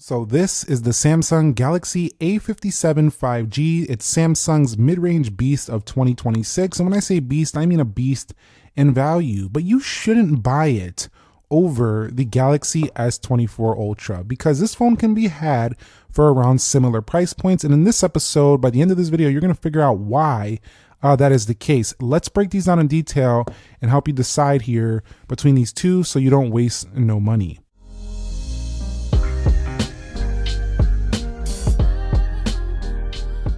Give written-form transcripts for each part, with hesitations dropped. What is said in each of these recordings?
So this is the Samsung Galaxy A57 5G. It's Samsung's mid-range beast of 2026. And when I say beast, I mean a beast in value, but you shouldn't buy it over the Galaxy S24 Ultra because this phone can be had for around similar price points. And in this episode, by the end of this video, you're going to figure out why that is the case. Let's break these down in detail and help you decide here between these two so you don't waste no money.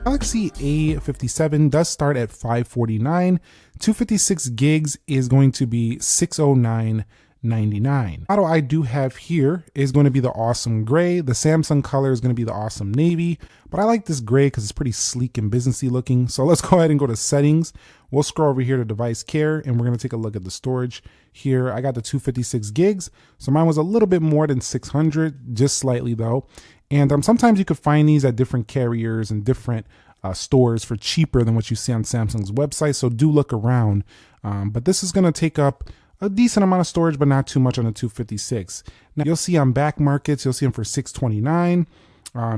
Galaxy A57 does start at $549. 256 gigs is going to be $609.99. The model I do have here is going to be the awesome gray. The Samsung color is going to be the awesome navy, but I like this gray because it's pretty sleek and businessy looking. So let's go ahead and go to settings. We'll scroll over here to device care and we're going to take a look at the storage here. I got the 256 gigs. So mine was a little bit more than 600, just slightly though. And sometimes you could find these at different carriers and different stores for cheaper than what you see on Samsung's website. So do look around. But this is going to take up a decent amount of storage, but not too much on the 256. Now you'll see on back markets, you'll see them for $629.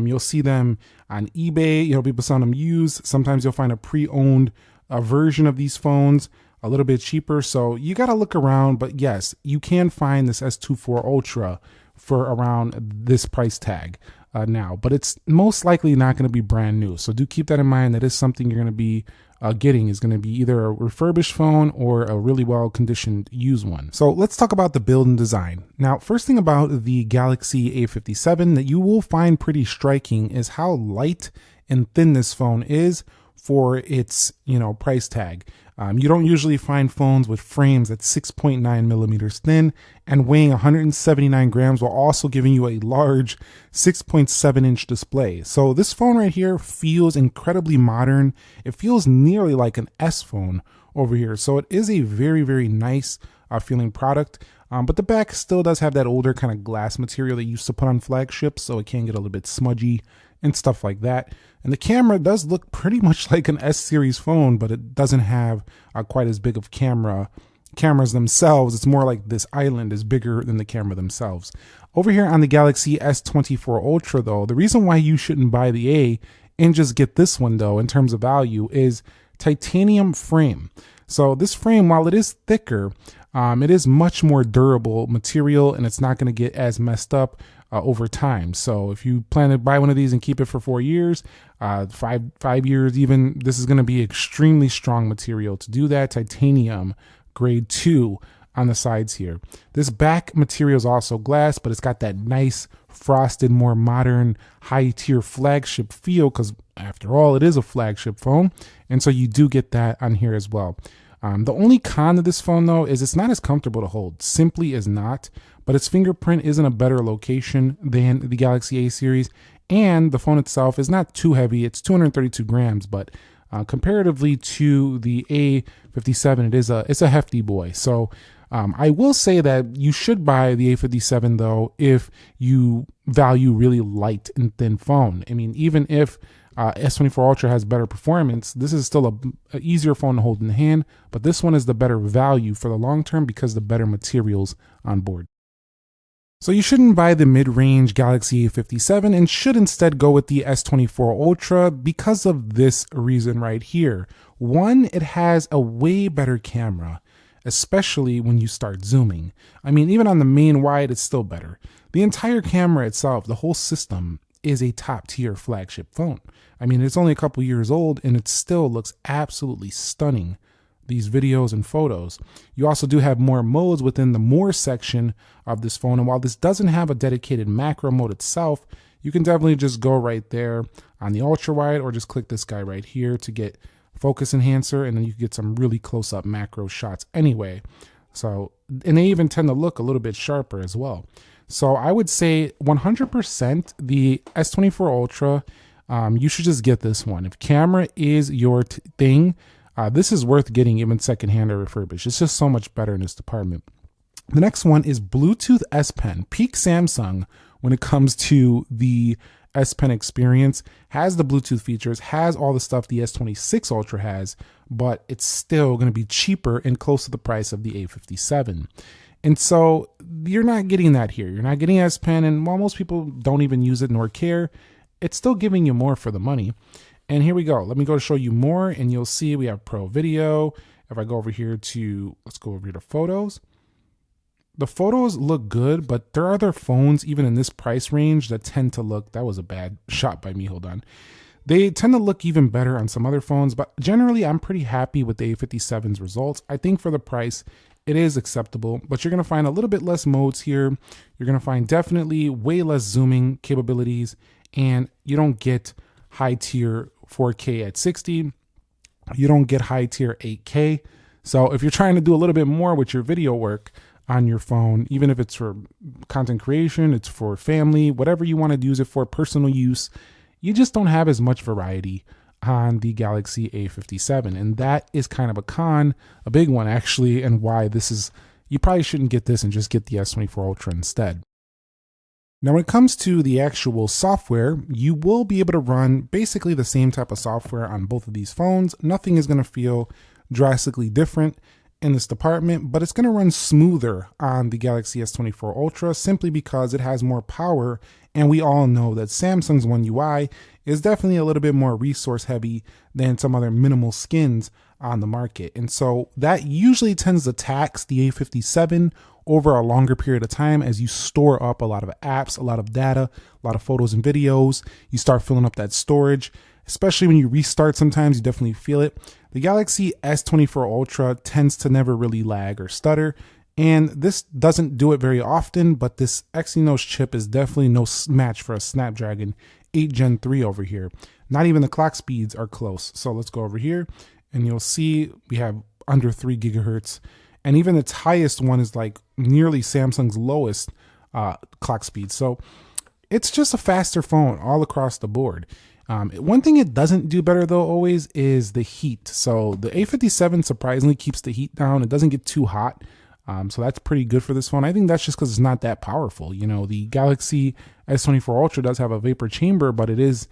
You'll see them on eBay. You know, people selling them used. Sometimes you'll find a pre-owned version of these phones a little bit cheaper. So you got to look around. But yes, you can find this S24 Ultra for around this price tag now, but it's most likely not going to be brand new. So do keep that in mind. That is something you're going to be getting is going to be either a refurbished phone or a really well conditioned used one. So let's talk about the build and design. Now, first thing about the Galaxy A57 that you will find pretty striking is how light and thin this phone is for its, price tag. You don't usually find phones with frames that's 6.9 millimeters thin and weighing 179 grams while also giving you a large 6.7 inch display. So this phone right here feels incredibly modern. It feels nearly like an S phone over here. So it is a very, very nice feeling product. But the back still does have that older kind of glass material they used to put on flagships, so it can get a little bit smudgy and stuff like that. And the camera does look pretty much like an S series phone, but it doesn't have quite as big of cameras themselves. It's more like this island is bigger than the camera themselves. Over here on the Galaxy S24 Ultra though, the reason why you shouldn't buy the A and just get this one though in terms of value is titanium frame. So this frame, while it is thicker, it is much more durable material and it's not going to get as messed up over time. So if you plan to buy one of these and keep it for 4 years, five years even, this is going to be extremely strong material to do that. Titanium grade 2 on the sides here. This back material is also glass, but it's got that nice frosted, more modern, high tier flagship feel because after all, it is a flagship phone. And so you do get that on here as well. The only con of this phone though is it's not as comfortable to hold. Simply is not, but its fingerprint is in a better location than the Galaxy A series, and the phone itself is not too heavy. It's 232 grams, but comparatively to the A57, it's a hefty boy. So I will say that you should buy the A57 though if you value really light and thin phone. I mean, even if S24 Ultra has better performance, this is still a easier phone to hold in the hand, but this one is the better value for the long term because the better materials on board. So you shouldn't buy the mid-range Galaxy A57 and should instead go with the S24 Ultra because of this reason right here. One, it has a way better camera, especially when you start zooming. I mean, even on the main wide, it's still better. The entire camera itself, the whole system, is a top tier flagship phone. I mean, it's only a couple years old and it still looks absolutely stunning, these videos and photos. You also do have more modes within the more section of this phone. And while this doesn't have a dedicated macro mode itself, you can definitely just go right there on the ultra wide or just click this guy right here to get focus enhancer. And then you can get some really close up macro shots anyway. So, and they even tend to look a little bit sharper as well. So I would say 100% the S24 Ultra, you should just get this one. If camera is your thing, this is worth getting even secondhand or refurbished. It's just so much better in this department. The next one is Bluetooth S Pen. Peak Samsung when it comes to the S Pen experience, has the Bluetooth features, has all the stuff the S26 Ultra has, but it's still going to be cheaper and close to the price of the A57. And so you're not getting that here. You're not getting S Pen, and while most people don't even use it nor care, it's still giving you more for the money. And here we go. Let me go to show you more, and you'll see we have Pro Video. If I go over here to, let's go over here to Photos. The photos look good, but there are other phones, even in this price range, that tend to look, that was a bad shot by me, hold on. They tend to look even better on some other phones, but generally I'm pretty happy with the A57's results. I think for the price, it is acceptable, but you're gonna find a little bit less modes here. You're gonna find definitely way less zooming capabilities, and you don't get high tier 4K at 60. You don't get high tier 8K. So if you're trying to do a little bit more with your video work on your phone, even if it's for content creation, it's for family, whatever you want to use it for, personal use, you just don't have as much variety on the Galaxy A57. And that is kind of a con, a big one actually, and why this is, you probably shouldn't get this and just get the S24 Ultra instead. Now, when it comes to the actual software, you will be able to run basically the same type of software on both of these phones. Nothing is going to feel drastically different in this department, but it's going to run smoother on the Galaxy S24 Ultra simply because it has more power, and we all know that Samsung's One UI is definitely a little bit more resource heavy than some other minimal skins on the market. And so that usually tends to tax the A57 over a longer period of time as you store up a lot of apps, a lot of data, a lot of photos and videos. You start filling up that storage, especially when you restart. Sometimes you definitely feel it. The Galaxy S24 Ultra tends to never really lag or stutter, and this doesn't do it very often, but this Exynos chip is definitely no match for a Snapdragon 8 Gen 3 over here. Not even the clock speeds are close. So let's go over here, and you'll see we have under 3 gigahertz, and even its highest one is like nearly Samsung's lowest clock speed. So it's just a faster phone all across the board. One thing it doesn't do better though always is the heat. So the A57 surprisingly keeps the heat down. It doesn't get too hot. So that's pretty good for this phone. I think that's just because it's not that powerful. You know, the Galaxy S24 Ultra does have a vapor chamber, but it does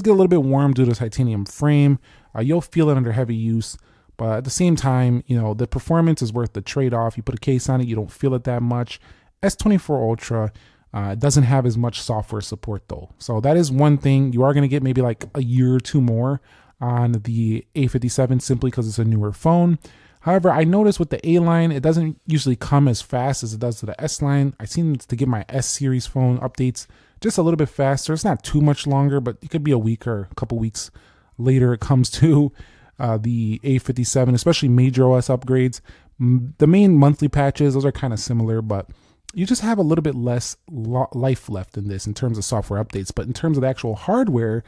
get a little bit warm due to the titanium frame. You'll feel it under heavy use, but at the same time, you know, the performance is worth the trade-off. You put a case on it, you don't feel it that much. S24 Ultra, it doesn't have as much software support though. So that is one thing. You are going to get maybe like a year or two more on the A57 simply because it's a newer phone. However, I noticed with the A line, it doesn't usually come as fast as it does to the S line. I seem to get my S series phone updates just a little bit faster. It's not too much longer, but it could be a week or a couple weeks later it comes to the A57, especially major OS upgrades. The main monthly patches, those are kind of similar, but you just have a little bit less life left in this in terms of software updates. But in terms of the actual hardware,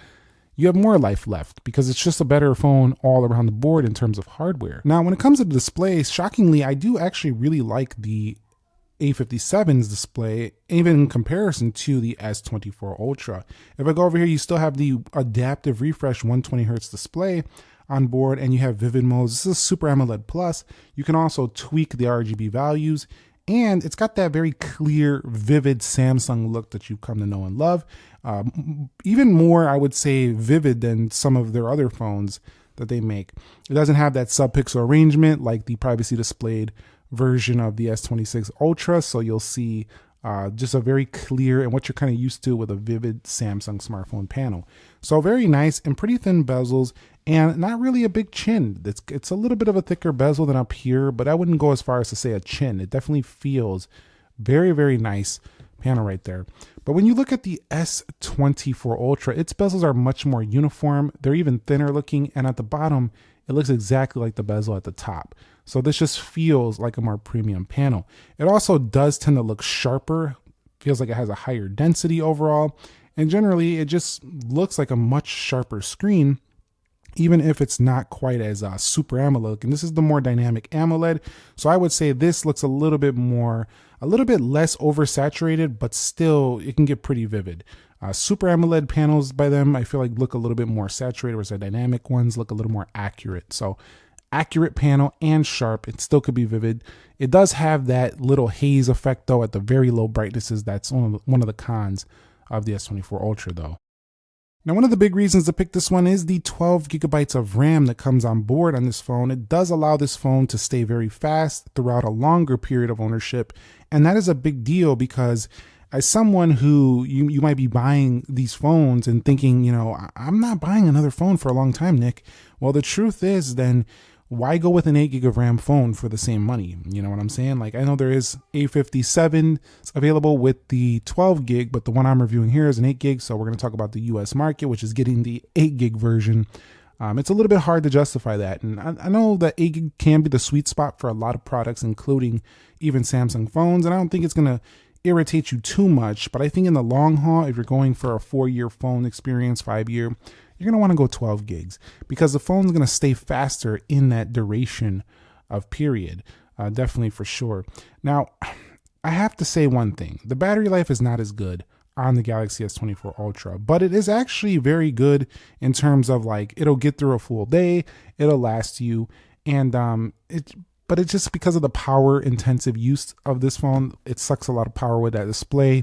you have more life left because it's just a better phone all around the board in terms of hardware. Now, when it comes to the display, shockingly, I do actually really like the A57's display, even in comparison to the S24 Ultra. If I go over here, you still have the adaptive refresh 120 Hz display on board, and you have vivid modes. This is Super AMOLED Plus. You can also tweak the RGB values, and it's got that very clear, vivid Samsung look that you've come to know and love. Even more, I would say, vivid than some of their other phones that they make. It doesn't have that sub-pixel arrangement like the privacy displayed version of the S26 Ultra, so you'll see just a very clear and what you're kind of used to with a vivid Samsung smartphone panel. So very nice and pretty thin bezels, and not really a big chin. It's a little bit of a thicker bezel than up here, but I wouldn't go as far as to say a chin. It definitely feels very, very nice panel right there. But when you look at the S24 Ultra, its bezels are much more uniform. They're even thinner looking, and at the bottom, it looks exactly like the bezel at the top. So this just feels like a more premium panel. It also does tend to look sharper, feels like it has a higher density overall, and generally it just looks like a much sharper screen, even if it's not quite as Super AMOLED. And this is the more dynamic AMOLED. So I would say this looks a little bit less oversaturated, but still it can get pretty vivid. Super AMOLED panels by them, I feel like look a little bit more saturated, whereas the dynamic ones look a little more accurate. So accurate panel and sharp, it still could be vivid. It does have that little haze effect though at the very low brightnesses. That's one of the cons of the S24 Ultra though. Now, one of the big reasons to pick this one is the 12 gigabytes of RAM that comes on board on this phone. It does allow this phone to stay very fast throughout a longer period of ownership. And that is a big deal because as someone who you might be buying these phones and thinking, I'm not buying another phone for a long time, Nick. Well, the truth is then why go with an 8 gig of RAM phone for the same money? You know what I'm saying? Like, I know there is A57 available with the 12 gig, but the one I'm reviewing here is an 8 gig. So we're going to talk about the US market, which is getting the 8 gig version. It's a little bit hard to justify that. And I know that 8 gig can be the sweet spot for a lot of products, including even Samsung phones. And I don't think it's going to irritate you too much. But I think in the long haul, if you're going for a 4-year phone experience, 5-year, you're going to want to go 12 gigs because the phone's going to stay faster in that duration of period. Definitely for sure. Now, I have to say one thing. The battery life is not as good on the Galaxy S24 Ultra, but it is actually very good in terms of like it'll get through a full day, it'll last you, and but it's just because of the power intensive use of this phone, it sucks a lot of power with that display.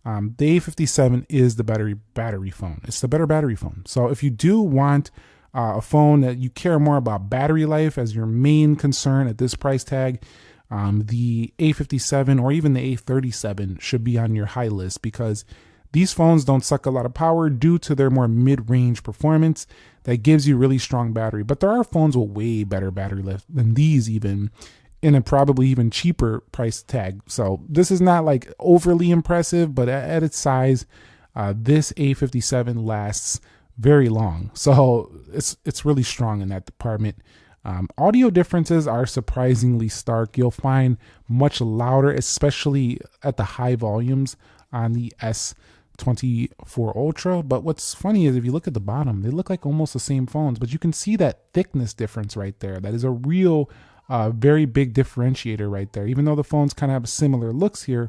The A57 is the battery phone. It's the better battery phone. So if you do want a phone that you care more about battery life as your main concern at this price tag, the A57 or even the A37 should be on your high list because these phones don't suck a lot of power due to their more mid-range performance that gives you really strong battery. But there are phones with way better battery life than these even, in a probably even cheaper price tag. So this is not like overly impressive, but at its size, this A57 lasts very long. So it's really strong in that department. Audio differences are surprisingly stark. You'll find much louder, especially at the high volumes on the S24 Ultra. But what's funny is if you look at the bottom, they look like almost the same phones, but you can see that thickness difference right there. That is a real very big differentiator right there. Even though the phones kind of have similar looks here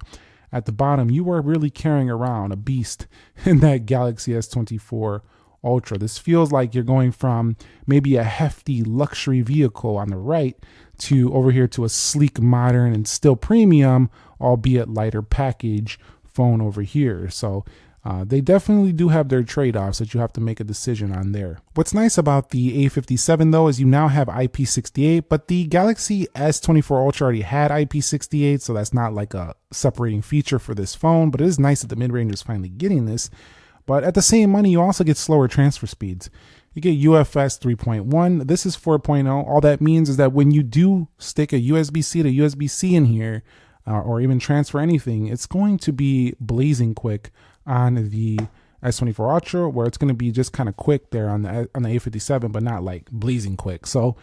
at the bottom, you are really carrying around a beast in that Galaxy S24 Ultra. This feels like you're going from maybe a hefty luxury vehicle on the right to over here to a sleek, modern, and still premium, albeit lighter package phone over here. So they definitely do have their trade-offs that you have to make a decision on there. What's nice about the A57 though is you now have IP68, but the Galaxy S24 Ultra already had IP68, so that's not like a separating feature for this phone, but it is nice that the mid-range is finally getting this. But at the same money, you also get slower transfer speeds. You get UFS 3.1. This is 4.0. All that means is that when you do stick a USB-C to USB-C in here, or even transfer anything, it's going to be blazing quick on the S24 Ultra, where it's going to be just kind of quick there on the A57, but not like blazing quick. So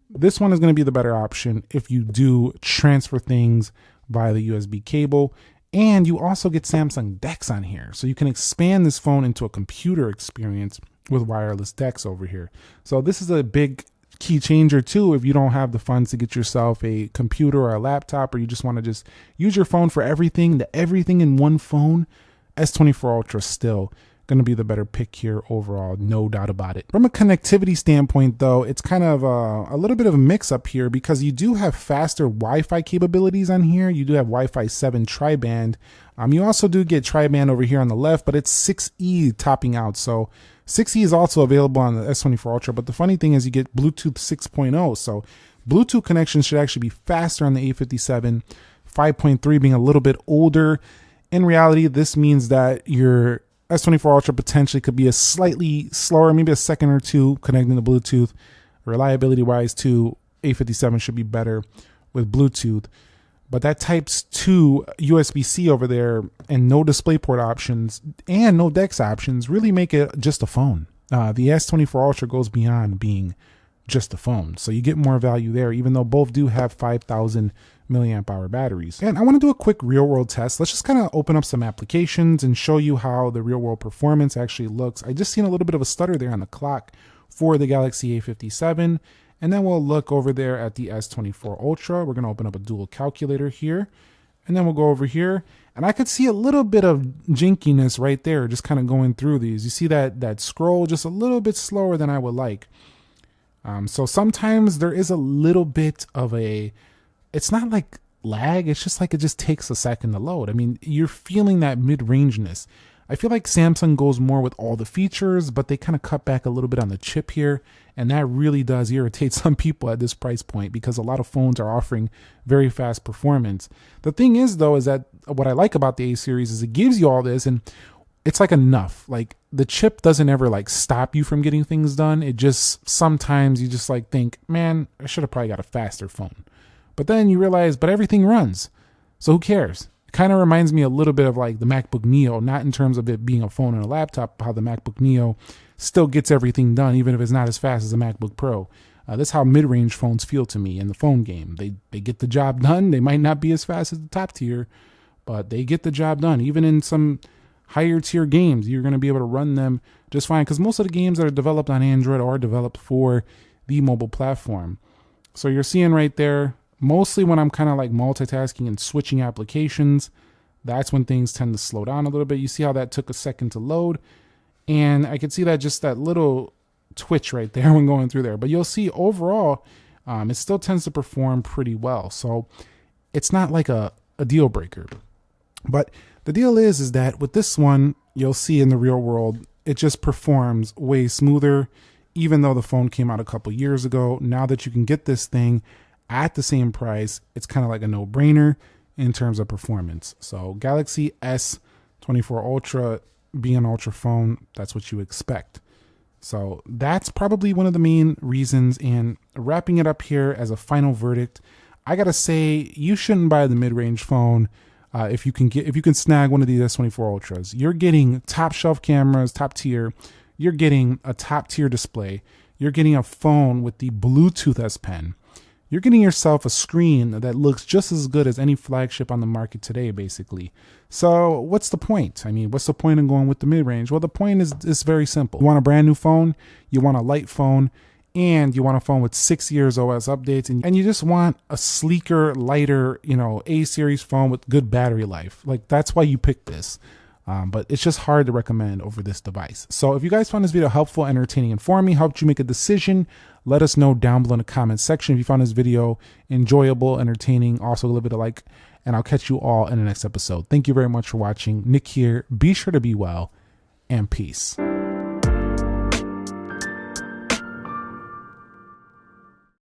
this one is going to be the better option if you do transfer things via the USB cable. And you also get Samsung DeX on here. So you can expand this phone into a computer experience with wireless DeX over here. So this is a big key changer too if you don't have the funds to get yourself a computer or a laptop, or you just want to just use your phone for everything, everything in one phone. S24 Ultra still going to be the better pick here overall, no doubt about it. From a connectivity standpoint though, it's kind of a little bit of a mix up here because you do have faster Wi-Fi capabilities on here. You do have Wi-Fi 7 tri-band. You also do get tri-band over here on the left, but it's 6E topping out. So 6E is also available on the S24 Ultra, but the funny thing is you get Bluetooth 6.0. So Bluetooth connections should actually be faster on the A57, 5.3 being a little bit older. In reality, this means that your S24 Ultra potentially could be a slightly slower, maybe a second or two connecting to Bluetooth. Reliability wise too, A57 should be better with Bluetooth. But that Types 2 USB-C over there and no DisplayPort options and no DeX options really make it just a phone. The S24 Ultra goes beyond being just a phone. So you get more value there, even though both do have 5,000 milliamp hour batteries. And I want to do a quick real world test. Let's just kind of open up some applications and show you how the real world performance actually looks. I just seen a little bit of a stutter there on the clock for the Galaxy A57. And then we'll look over there at the S24 Ultra. We're going to open up a dual calculator here. And then we'll go over here. And I could see a little bit of jinkiness right there, just kind of going through these. You see that scroll just a little bit slower than I would like. So sometimes there is a little bit of it's not like lag. It's just like it just takes a second to load. I mean, you're feeling that mid-rangeness. I feel like Samsung goes more with all the features, but they kind of cut back a little bit on the chip here. And that really does irritate some people at this price point because a lot of phones are offering very fast performance. The thing is, though, is that what I like about the A series is it gives you all this and it's like enough. Like the chip doesn't ever like stop you from getting things done. It just sometimes you just like think, man, I should have probably got a faster phone. But then you realize, but everything runs. So who cares? It kind of reminds me a little bit of like the MacBook Neo, not in terms of it being a phone and a laptop, how the MacBook Neo still gets everything done, even if it's not as fast as a MacBook Pro. That's how mid-range phones feel to me in the phone game. They get the job done. They might not be as fast as the top tier, but they get the job done. Even in some higher tier games, you're going to be able to run them just fine because most of the games that are developed on Android are developed for the mobile platform. So you're seeing right there, mostly when I'm kind of like multitasking and switching applications, that's when things tend to slow down a little bit. You see how that took a second to load, and I could see that just that little twitch right there when going through there. But you'll see overall, it still tends to perform pretty well. So it's not like a deal breaker. But the deal is that with this one, you'll see in the real world, it just performs way smoother, even though the phone came out a couple years ago. Now that you can get this thing at the same price, it's kind of like a no-brainer in terms of performance. So Galaxy S24 Ultra being an Ultra phone, that's what you expect. So that's probably one of the main reasons. And wrapping it up here as a final verdict, I gotta say you shouldn't buy the mid-range phone. If you can snag one of these S24 Ultras, you're getting top shelf cameras, top tier. You're getting a top tier display. You're getting a phone with the Bluetooth S Pen. You're getting yourself a screen that looks just as good as any flagship on the market today, basically. So what's the point? I mean, what's the point in going with the mid-range? Well, the point is very simple. You want a brand new phone, you want a light phone, and you want a phone with 6 years OS updates, and you just want a sleeker, lighter, A series phone with good battery life. Like that's why you picked this. But it's just hard to recommend over this device. So if you guys found this video helpful, entertaining, informative, helped you make a decision, let us know down below in the comments section. If you found this video enjoyable, entertaining, also leave it a like, and I'll catch you all in the next episode. Thank you very much for watching. Nick here. Be sure to be well, and peace.